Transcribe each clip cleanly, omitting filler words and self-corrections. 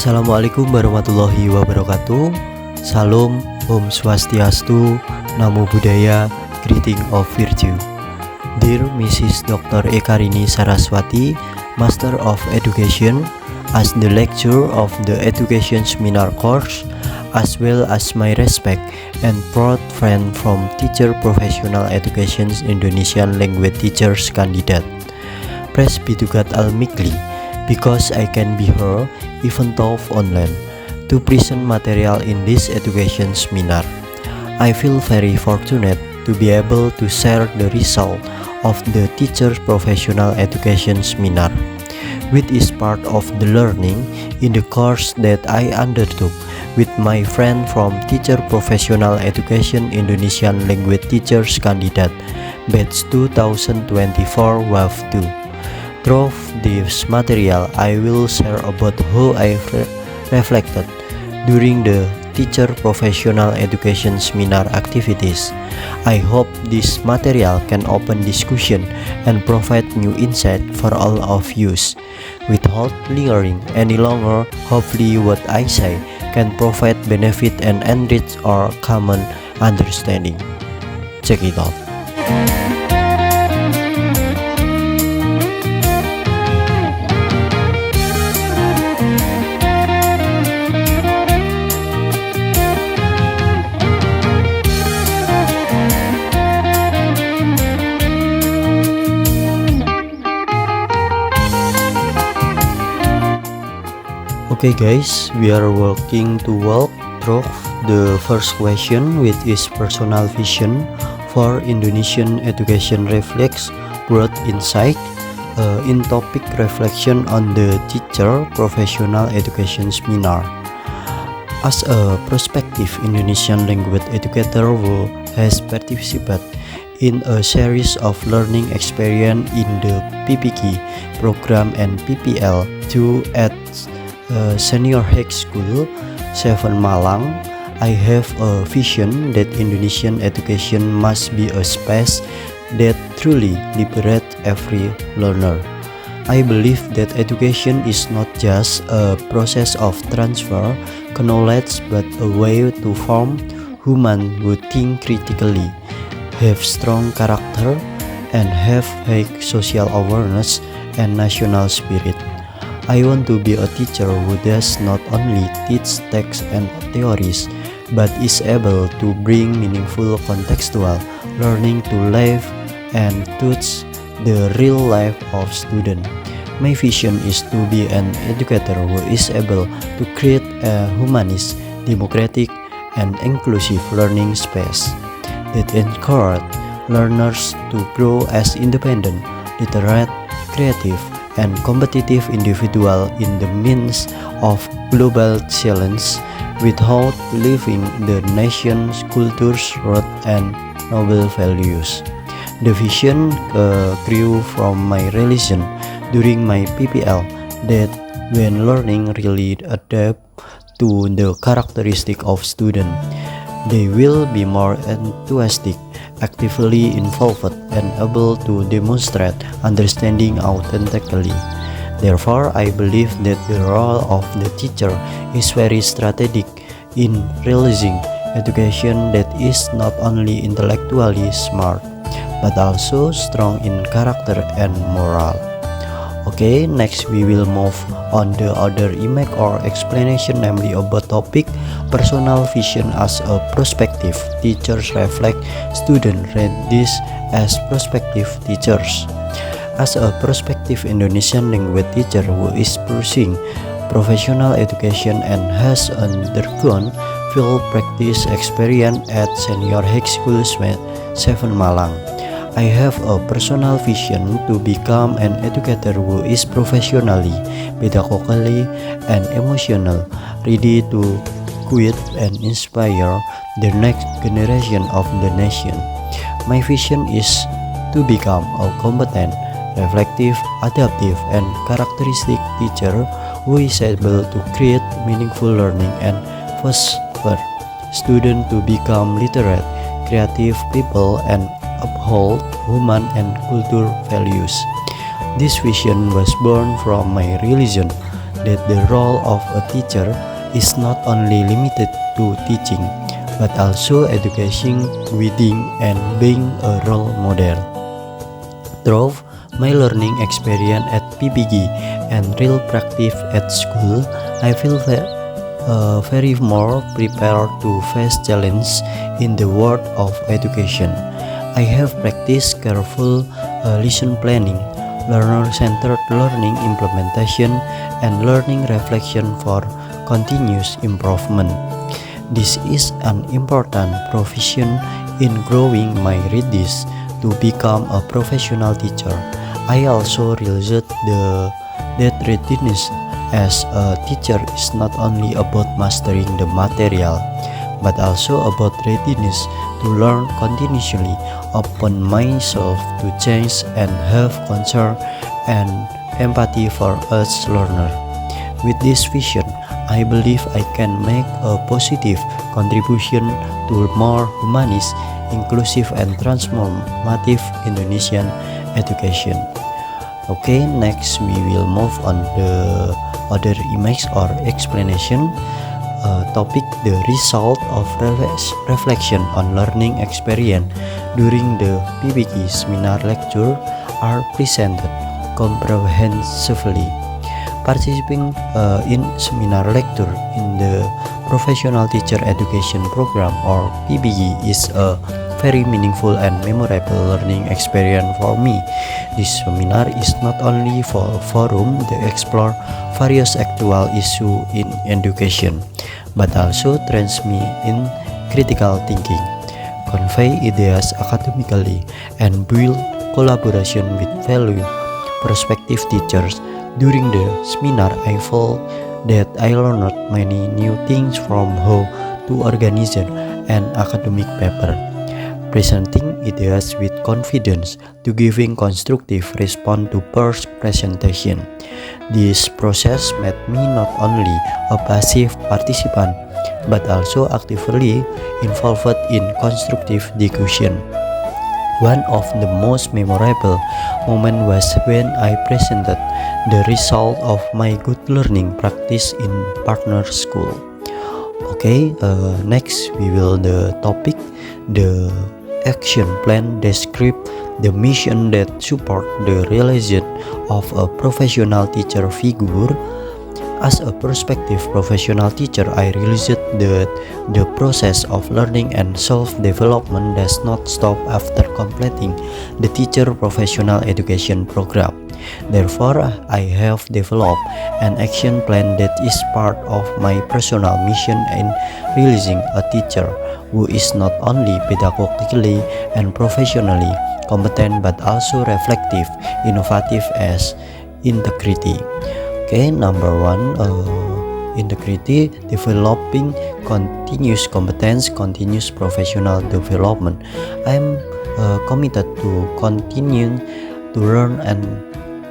Assalamualaikum warahmatullahi wabarakatuh. Salam, Om Swastiastu, Namo Buddhaya, greeting of virtue. Dear Mrs. Dr. Ekarini Saraswati, Master of Education, as the lecturer of the Education Seminar course, as well as my respect and proud friend from Teacher Professional Education Indonesian Language Teachers Candidate. Praise be to God Al-Mikli, because I can be here, even though online, to present material in this education seminar. I feel very fortunate to be able to share the result of the Teacher Professional Education Seminar, which is part of the learning in the course that I undertook with my friend from Teacher Professional Education Indonesian Language Teachers Candidate, batch 2024 WAF 2. Through this material, I will share about how I reflected during the Teacher Professional Education Seminar activities. I hope this material can open discussion and provide new insight for all of you. Without lingering any longer, hopefully what I say can provide benefit and enrich our common understanding. Check it out. Okay guys, we are working to walk through the first question, which is personal vision for Indonesian education reflects broad insight in topic reflection on the Teacher Professional Education Seminar. As a prospective Indonesian language educator who has participated in a series of learning experience in the PPK program and PPL 2 at Senior High School 7 Malang, I have a vision that Indonesian education must be a space that truly liberates every learner. I believe that education is not just a process of transfer knowledge, but a way to form humans who think critically, have strong character, and have high social awareness and national spirit. I want to be a teacher who does not only teach texts and theories, but is able to bring meaningful contextual learning to life and touch the real life of students. My vision is to be an educator who is able to create a humanist, democratic, and inclusive learning space that encourages learners to grow as independent, literate, creative, and competitive individual in the midst of global challenge without leaving the nation's cultures, roots, and noble values. The vision grew from my realization during my PPL that when learning really adapt to the characteristic of student, they will be more enthusiastic, actively involved, and able to demonstrate understanding authentically. Therefore, I believe that the role of the teacher is very strategic in realizing education that is not only intellectually smart, but also strong in character and moral. Okay, next we will move on the other image or explanation, namely about topic personal vision as a prospective teachers reflect student read this as prospective teachers. As a prospective Indonesian language teacher who is pursuing professional education and has undergone field practice experience at Senior High School 7 Malang, I have a personal vision to become an educator who is professionally, pedagogically, and emotional, ready to guide and inspire the next generation of the nation. My vision is to become a competent, reflective, adaptive, and characteristic teacher who is able to create meaningful learning and foster students to become literate, creative people, and uphold human and cultural values. This vision was born from my religion that the role of a teacher is not only limited to teaching, but also education, guiding, and being a role model. Through my learning experience at PPG and real practice at school, I feel very more prepared to face challenges in the world of education. I have practiced careful lesson planning, learner-centered learning implementation, and learning reflection for continuous improvement. This is an important provision in growing my readiness to become a professional teacher. I also realized that readiness as a teacher is not only about mastering the material, but also about readiness to learn continuously, open myself to change, and have concern and empathy for each learner. With this vision, I believe I can make a positive contribution to more humanist, inclusive, and transformative Indonesian education. Okay, next we will move on the other image or explanation. Topic: the result of reflection on learning experience during the PPG seminar lecture are presented comprehensively. Participating in seminar lecture in the Professional Teacher Education Program or PPG is a very meaningful and memorable learning experience for me. This seminar is not only for forum to explore various actual issues in education, but also trains me in critical thinking, convey ideas academically, and build collaboration with value prospective teachers. During the seminar, I felt that I learned many new things from how to organize an academic paper, presenting ideas with confidence, to giving constructive response to first presentation. This process made me not only a passive participant, but also actively involved in constructive discussion. One of the most memorable moments was when I presented the result of my good learning practice in partner school. Okay, next we will the topic: the action plan describe the mission that support the realization of a professional teacher figure. As a prospective professional teacher, I realized that the process of learning and self-development does not stop after completing the teacher professional education program. Therefore, I have developed an action plan that is part of my personal mission in realizing a teacher who is not only pedagogically and professionally competent but also reflective, innovative, as integrity. Okay, number one, integrity, developing continuous competence, continuous professional development. I'm committed to continuing to learn and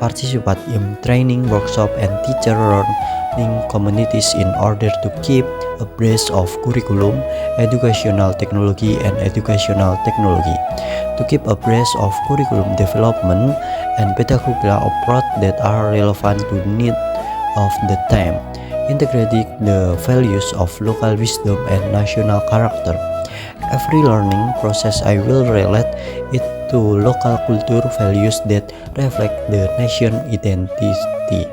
participate in training, workshop, and teacher learning communities in order to keep abreast of curriculum, educational technology, and educational technology. To keep abreast of curriculum development and pedagogical approach that are relevant to the need of the time, integrating the values of local wisdom and national character. Every learning process I will relate it to local culture values that reflect the nation identity,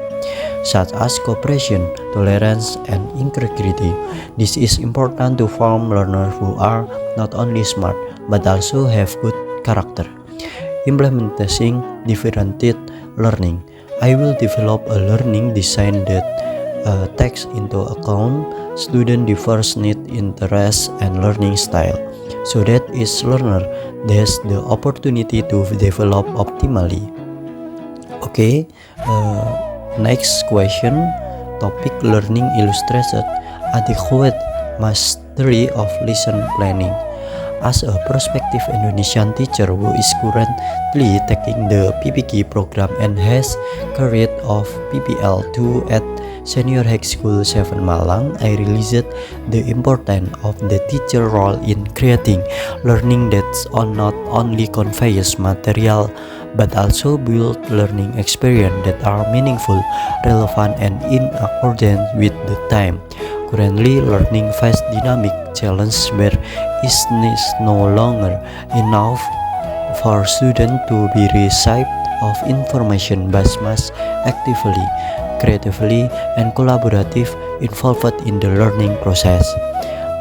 such as cooperation, tolerance, and integrity. This is important to form learners who are not only smart but also have good character. Implementing differentiated learning. I will develop a learning design that takes into account student diverse needs, interests, and learning style, so that each learner has the opportunity to develop optimally. Okay, next question. Topic: learning illustrated adequate mastery of lesson planning. As a prospective Indonesian teacher who is currently taking the PPG program and has career of PPL2 at Senior High School 7 Malang, I realized the importance of the teacher role in creating learning that not only conveys material but also build learning experience that are meaningful, relevant, and in accordance with the time. Currently, learning face dynamic challenge where it is no longer enough for students to be received of information but must actively, creatively, and collaborative involved in the learning process.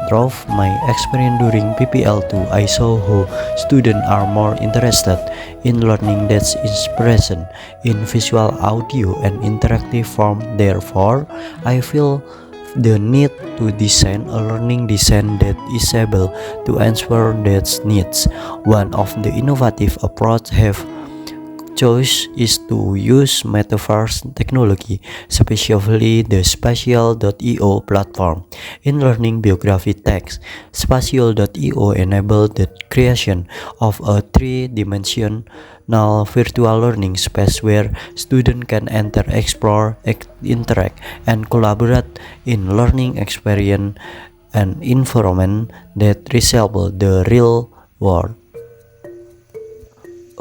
Through my experience during PPL2, I saw how students are more interested in learning that inspiration in visual, audio, and interactive form. Therefore, I feel the need to design a learning design that is able to answer those needs. One of the innovative approaches have choice is to use metaverse technology, especially the Spatial.io platform. In learning biography text, Spatial.io enables the creation of a three-dimensional virtual learning space where students can enter, explore, interact, and collaborate in learning experience and environment that resemble the real world.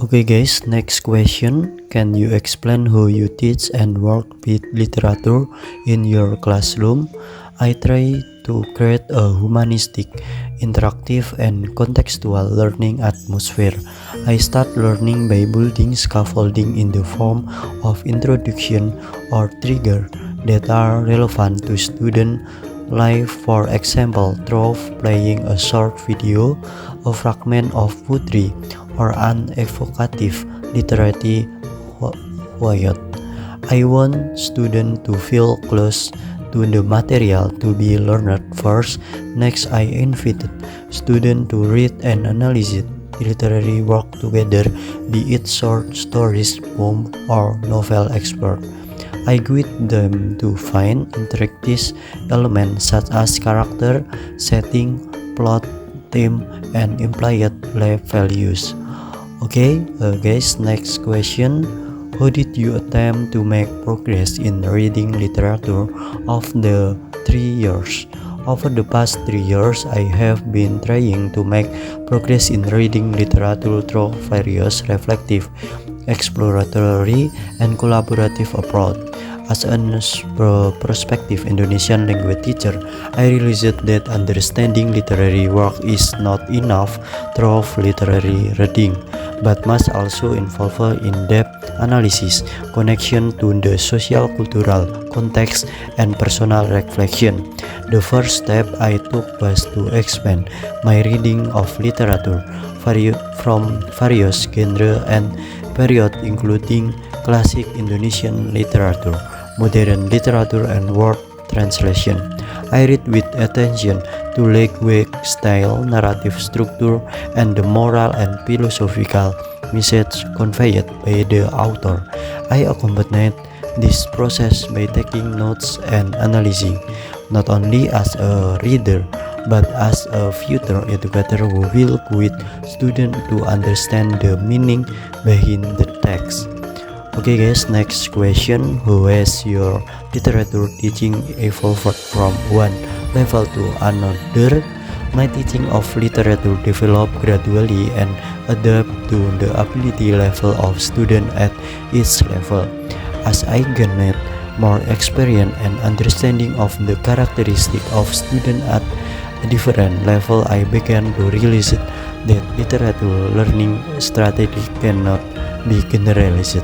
Okay guys, next question. Can you explain how you teach and work with literature in your classroom? I try to create a humanistic, interactive, and contextual learning atmosphere. I start learning by building scaffolding in the form of introduction or trigger that are relevant to student life. For example, through playing a short video, a fragment of poetry, or an evocative literary poet. I want students to feel close to the material to be learned first. Next, I invited students to read and analyze literary work together, be it short stories, poem, or novel expert. I guide them to find interactive elements such as character, setting, plot, theme, and implied life values. Okay, guys, next question. How did you attempt to make progress in reading literature of the 3 years? Over the past 3 years, I have been trying to make progress in reading literature through various reflective, exploratory, and collaborative approach. As a prospective Indonesian language teacher, I realized that understanding literary work is not enough through literary reading, but must also involve in-depth analysis, connection to the social-cultural context, and personal reflection. The first step I took was to expand my reading of literature from various genres and periods, including classic Indonesian literature, modern literature, and word translation. I read with attention to language style, narrative structure, and the moral and philosophical message conveyed by the author. I accompanied this process by taking notes and analyzing, not only as a reader, but as a future educator who will guide students to understand the meaning behind the text. Okay guys, next question. How has your literature teaching evolved from one level to another? My teaching of literature developed gradually and adapt to the ability level of student at each level. As I gained more experience and understanding of the characteristic of student at a different level, I began to realize that literature learning strategy cannot be generalized.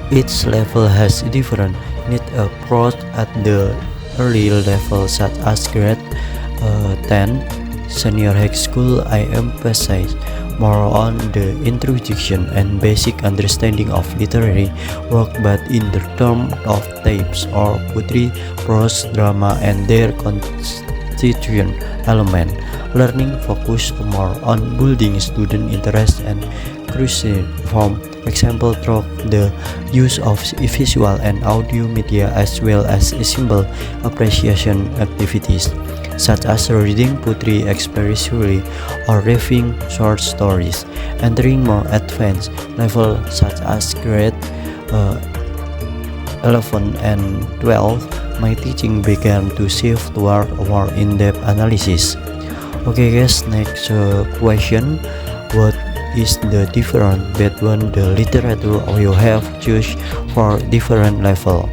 Each level has different need approach. At the early level such as grade 10 senior high school, I emphasize more on the introduction and basic understanding of literary work, but in the terms of types or poetry, prose, drama, and their constituent element. Learning focused more on building student interest and curiosity. From example, through the use of visual and audio media, as well as simple appreciation activities such as reading poetry experientially or reading short stories. Entering more advanced level such as grade 11 and 12, my teaching began to shift toward more in-depth analysis. Okay guys, next question. What is the difference between the literature you have choose for different level.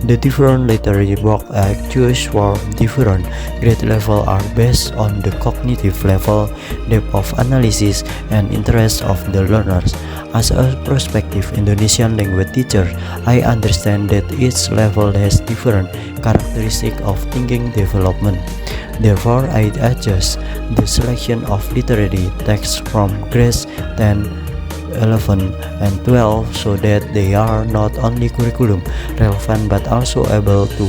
The different literary work I choose for different grade level are based on the cognitive level, depth of analysis, and interest of the learners. As a prospective Indonesian language teacher, I understand that each level has different characteristics of thinking development. Therefore, I adjust the selection of literary texts from grades 10, 11, and 12 so that they are not only curriculum relevant but also able to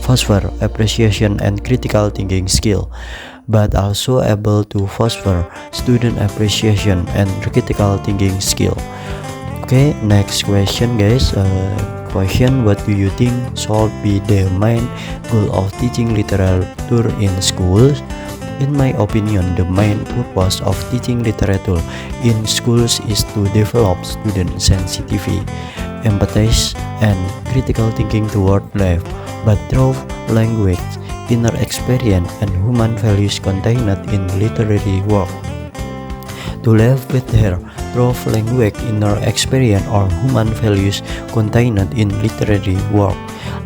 foster appreciation and critical thinking skill, but also able to foster student appreciation and critical thinking skill. Okay, next question guys. Question, what do you think should be the main goal of teaching literature in schools? In my opinion, the main purpose of teaching literature in schools is to develop student sensitivity, empathy, and critical thinking toward life, but through language, inner experience, and human values contained in literary work. To live with her through language, inner experience, or human values contained in literary work.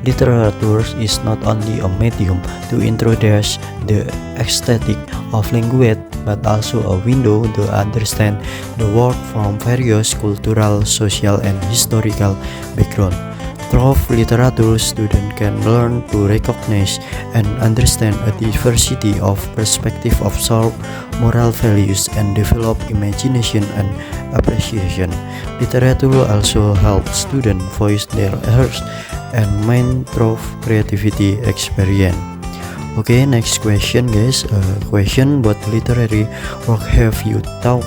Literature is not only a medium to introduce the aesthetic of language, but also a window to understand the world from various cultural, social, and historical backgrounds. Through literature, students can learn to recognize and understand a diversity of perspectives, observe moral values, and develop imagination and appreciation. Literature also helps students voice their hearts and mind through creativity experience. Okay, next question guys. Question, what literary work have you taught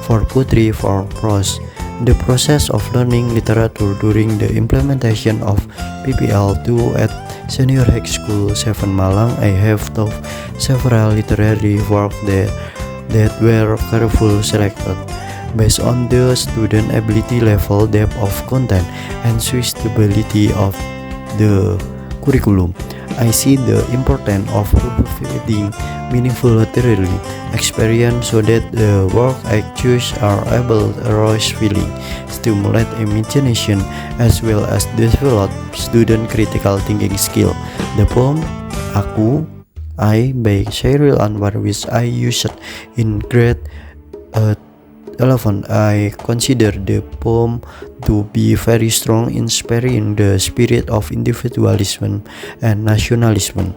for poetry, for prose? The process of learning literature during the implementation of PPL2 at Senior High School 7 Malang, I have taught several literary works that were carefully selected based on the student ability level, depth of content, and suitability of the curriculum. I see the importance of providing meaningful literary experience so that the work I choose are able to arouse feeling, stimulate imagination, as well as develop student critical thinking skill. The poem Aku, I by Chairil Anwar, which I used in grade 11, I consider the poem to be very strong, inspiring the spirit of individualism and nationalism.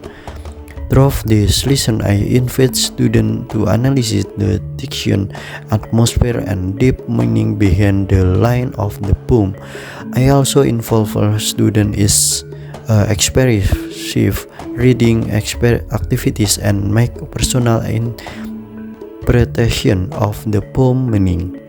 Through this lesson, I invite students to analyze the diction, atmosphere, and deep meaning behind the line of the poem. I also involve students in expressive reading activities and make personal interpretation of the poem meaning.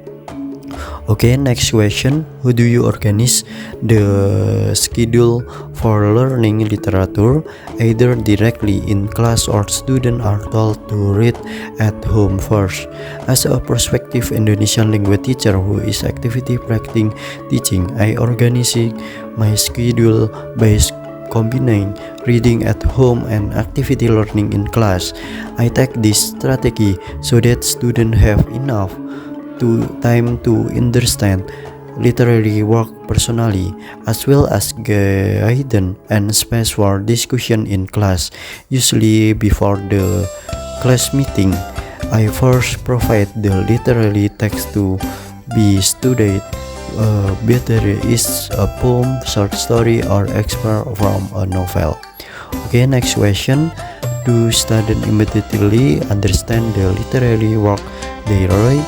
Okay, next question. How do you organize the schedule for learning literature, either directly in class or students are told to read at home first? As a prospective Indonesian language teacher who is actively practicing teaching, I organize my schedule by combining reading at home and activity learning in class. I take this strategy so that students have enough time to understand literary work personally, as well as guidance and space for discussion in class. Usually before the class meeting, I first provide the literary text to be studied, whether it is a poem, short story, or excerpt from a novel. Okay, next question. Do students immediately understand the literary work they read?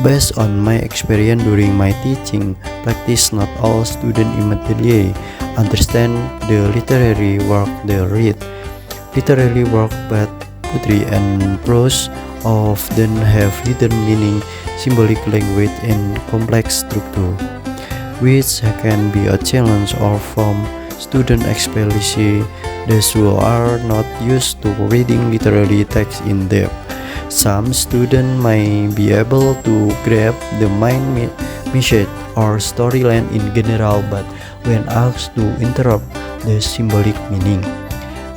Based on my experience during my teaching practice, not all students immediately understand the literary work they read. Literary work, but poetry and prose, often have hidden meaning, symbolic language, and complex structure, which can be a challenge or from student especially those who are not used to reading literary text in depth. Some students may be able to grab the main message or storyline in general, but when asked to interpret the symbolic meaning,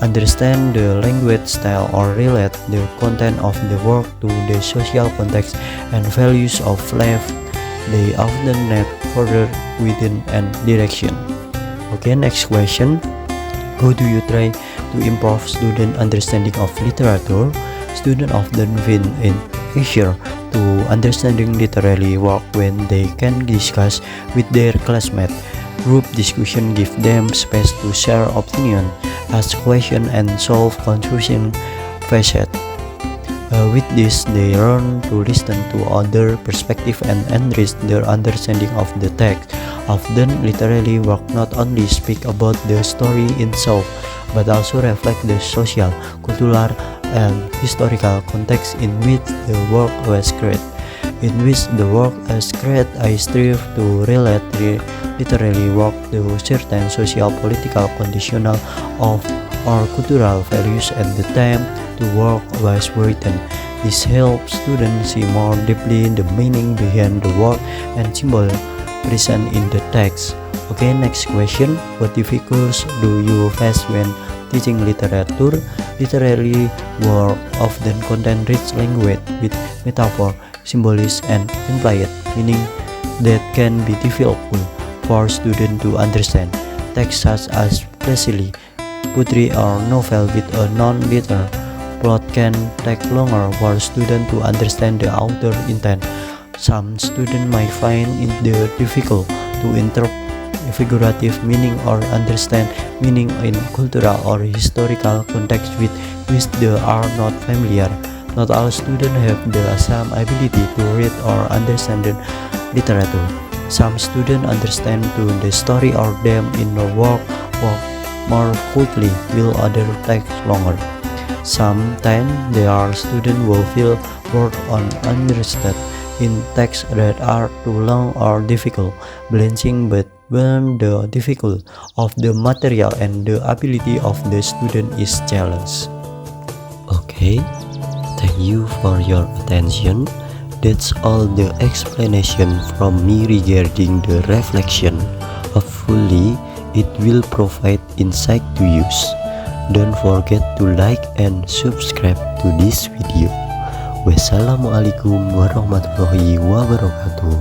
understand the language style or relate the content of the work to the social context and values of life. They often need further within and direction. Okay, next question. How do you try to improve student understanding of literature? Students often find it easier to understanding literary work when they can discuss with their classmates. Group discussion give them space to share opinion, ask questions, and solve confusion facets. With this, they learn to listen to other perspectives and enrich their understanding of the text. Often, literary work not only speak about the story itself, but also reflect the social, cultural, and historical context in which the work was created. I strive to relate literary work to certain social, political, conditional of or cultural values at the time the work was written. This helps students see more deeply the meaning behind the word and symbol present in the text. Okay, next question. What difficulties do you face when teaching literature? Literary work often contain rich language with metaphor, symbolism, and implied meaning that can be difficult for students to understand. Texts such as precisely poetry or novel with a non-literal plot can take longer for students to understand the author's intent. Some students might find it difficult to interpret figurative meaning or understand meaning in cultural or historical context with which they are not familiar. Not all students have the same ability to read or understand the literature. Some students understand the story or them in the work more quickly, while others take longer. Sometimes there are students who feel bored or uninterested in texts that are too long or difficult, balancing between the difficulty of the material and the ability of the student is challenged. Okay, thank you for your attention. That's all the explanation from me regarding the reflection. Hopefully, it will provide insight to use. Don't forget to like and subscribe to this video. Wassalamualaikum warahmatullahi wabarakatuh.